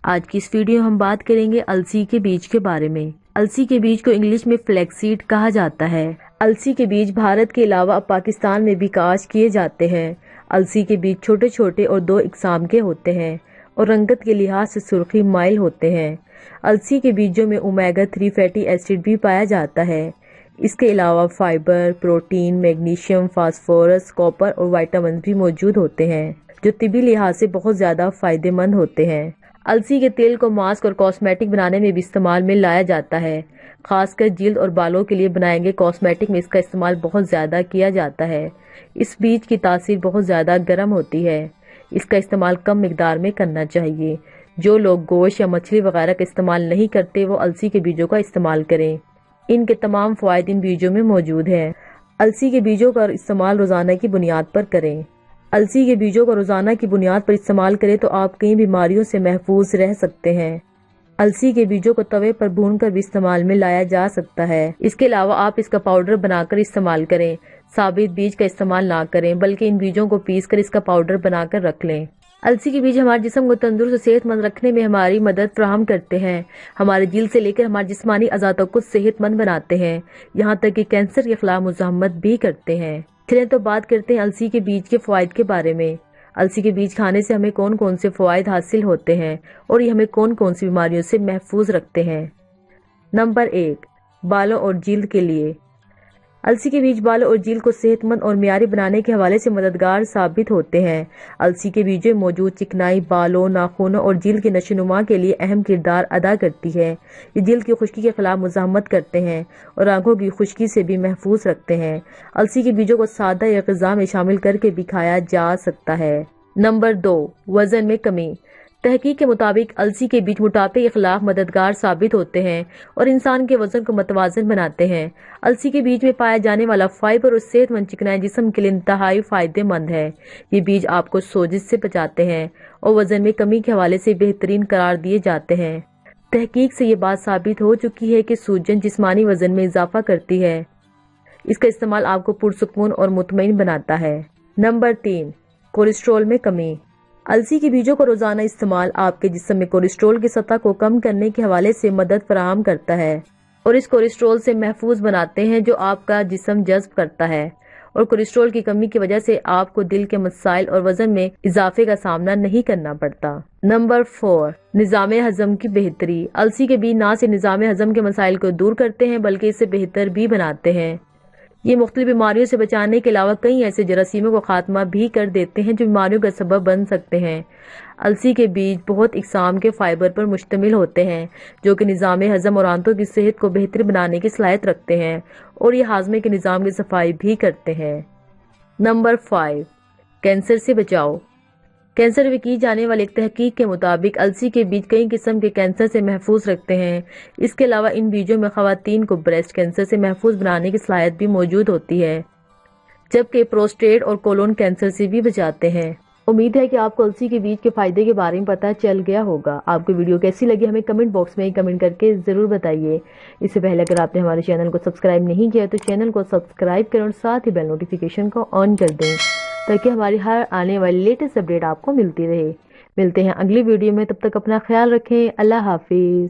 آج کی اس ویڈیو ہم بات کریں گے السی کے بیج کے بارے میں۔ السی کے بیج کو انگلش میں فلیکس سیڈ کہا جاتا ہے۔ السی کے بیج بھارت کے علاوہ اب پاکستان میں بھی کاشت کیے جاتے ہیں۔ السی کے بیج چھوٹے چھوٹے اور دو اقسام کے ہوتے ہیں اور رنگت کے لحاظ سے سرخی مائل ہوتے ہیں۔ السی کے بیجوں میں اومیگا 3 فیٹی ایسڈ بھی پایا جاتا ہے۔ اس کے علاوہ fibre, protein, magnesium, phosphorus, copper اور وائٹامن بھی موجود ہوتے ہیں جو طبی لحاظ سے بہت زیادہ فائدہ مند ہوتے ہیں۔ السی کے تیل کو ماسک اور کاسمیٹک بنانے میں بھی استعمال میں لایا جاتا ہے۔ خاص کر جلد اور بالوں کے لیے بنائے گئے کاسمیٹک میں اس کا استعمال بہت زیادہ کیا جاتا ہے۔ اس بیج کی تاثیر بہت زیادہ گرم ہوتی ہے۔ اس کا استعمال کم مقدار میں کرنا چاہیے۔ جو لوگ گوشت یا مچھلی وغیرہ کا استعمال نہیں کرتے وہ السی کے بیجوں کا استعمال کریں۔ ان کے تمام فوائد ان بیجوں میں موجود ہیں۔ السی کے بیجوں کا استعمال روزانہ کی بنیاد پر کریں۔ السی کے بیجوں کو روزانہ کی بنیاد پر استعمال کریں تو آپ کئی بیماریوں سے محفوظ رہ سکتے ہیں۔ السی کے بیجوں کو توے پر بھون کر بھی استعمال میں لایا جا سکتا ہے۔ اس کے علاوہ آپ اس کا پاؤڈر بنا کر استعمال کریں۔ ثابت بیج کا استعمال نہ کریں بلکہ ان بیجوں کو پیس کر اس کا پاؤڈر بنا کر رکھ لیں۔ السی کے بیج ہمارے جسم کو تندرست اور صحت مند رکھنے میں ہماری مدد فراہم کرتے ہیں۔ ہمارے جلد سے لے کر ہمارے جسمانی اعضاء تک کو صحت مند بناتے ہیں، یہاں تک کہ کینسر کے خلاف مزاحمت بھی کرتے ہیں۔ چلیں تو بات کرتے ہیں السی کے بیج کے فوائد کے بارے میں۔ السی کے بیج کھانے سے ہمیں کون کون سے فوائد حاصل ہوتے ہیں اور یہ ہمیں کون کون سی بیماریوں سے محفوظ رکھتے ہیں۔ نمبر 1، بالوں اور جلد کے لیے۔ السی کے بیج بالوں اور جلد کو صحت مند اور معیاری بنانے کے حوالے سے مددگار ثابت ہوتے ہیں۔ السی کے بیجوں میں موجود چکنائی بالوں، ناخنوں اور جلد کی نشوونما کے لیے اہم کردار ادا کرتی ہے۔ یہ جلد کی خشکی کے خلاف مزاحمت کرتے ہیں اور آنکھوں کی خشکی سے بھی محفوظ رکھتے ہیں۔ السی کے بیجوں کو سادہ یا غذا میں شامل کر کے بھی کھایا جا سکتا ہے۔ نمبر 2، وزن میں کمی۔ تحقیق کے مطابق السی کے بیج موٹاپے کے خلاف مددگار ثابت ہوتے ہیں اور انسان کے وزن کو متوازن بناتے ہیں۔ السی کے بیج میں پایا جانے والا فائبر اور صحت مند چکنائی جسم کے لیے انتہائی فائدہ مند ہے۔ یہ بیج آپ کو سوزش سے بچاتے ہیں اور وزن میں کمی کے حوالے سے بہترین قرار دیے جاتے ہیں۔ تحقیق سے یہ بات ثابت ہو چکی ہے کہ سوجن جسمانی وزن میں اضافہ کرتی ہے۔ اس کا استعمال آپ کو پرسکون اور مطمئن بناتا ہے۔ نمبر 3، کولیسٹرول میں کمی۔ السی کے بیجوں کو روزانہ استعمال آپ کے جسم میں کولیسٹرول کی سطح کو کم کرنے کے حوالے سے مدد فراہم کرتا ہے اور اس کولیسٹرول سے محفوظ بناتے ہیں جو آپ کا جسم جذب کرتا ہے، اور کولیسٹرول کی کمی کی وجہ سے آپ کو دل کے مسائل اور وزن میں اضافے کا سامنا نہیں کرنا پڑتا۔ نمبر 4، نظام ہضم کی بہتری۔ السی کے بیج نہ صرف نظام ہضم کے مسائل کو دور کرتے ہیں بلکہ اسے بہتر بھی بناتے ہیں۔ یہ مختلف بیماریوں سے بچانے کے علاوہ کئی ایسے جراثیموں کو خاتمہ بھی کر دیتے ہیں جو بیماریوں کا سبب بن سکتے ہیں۔ السی کے بیج بہت اقسام کے فائبر پر مشتمل ہوتے ہیں جو کہ نظام ہضم اور آنتوں کی صحت کو بہتر بنانے کی صلاحیت رکھتے ہیں اور یہ ہاضمے کے نظام کی صفائی بھی کرتے ہیں۔ نمبر 5، کینسر سے بچاؤ۔ کینسر میں کی جانے والی ایک تحقیق کے مطابق السی کے بیج کئی قسم کے کینسر سے محفوظ رکھتے ہیں۔ اس کے علاوہ ان بیجوں میں خواتین کو بریسٹ کینسر سے محفوظ بنانے کی صلاحیت بھی موجود ہوتی ہے، جبکہ پروسٹیٹ اور کولون کینسر سے بھی بچاتے ہیں۔ امید ہے کہ آپ کو السی کے بیج کے فائدے کے بارے میں پتہ چل گیا ہوگا۔ آپ کو ویڈیو کیسی لگی ہمیں کمنٹ باکس میں کمنٹ کر کے ضرور بتائیے۔ اس سے پہلے اگر آپ نے ہمارے چینل کو سبسکرائب نہیں کیا تو چینل کو سبسکرائب کریں اور ساتھ ہی بیل نوٹیفیکیشن کو آن کر دیں تاکہ ہماری ہر آنے والی لیٹسٹ اپڈیٹ آپ کو ملتی رہے۔ ملتے ہیں اگلی ویڈیو میں، تب تک اپنا خیال رکھیں۔ اللہ حافظ۔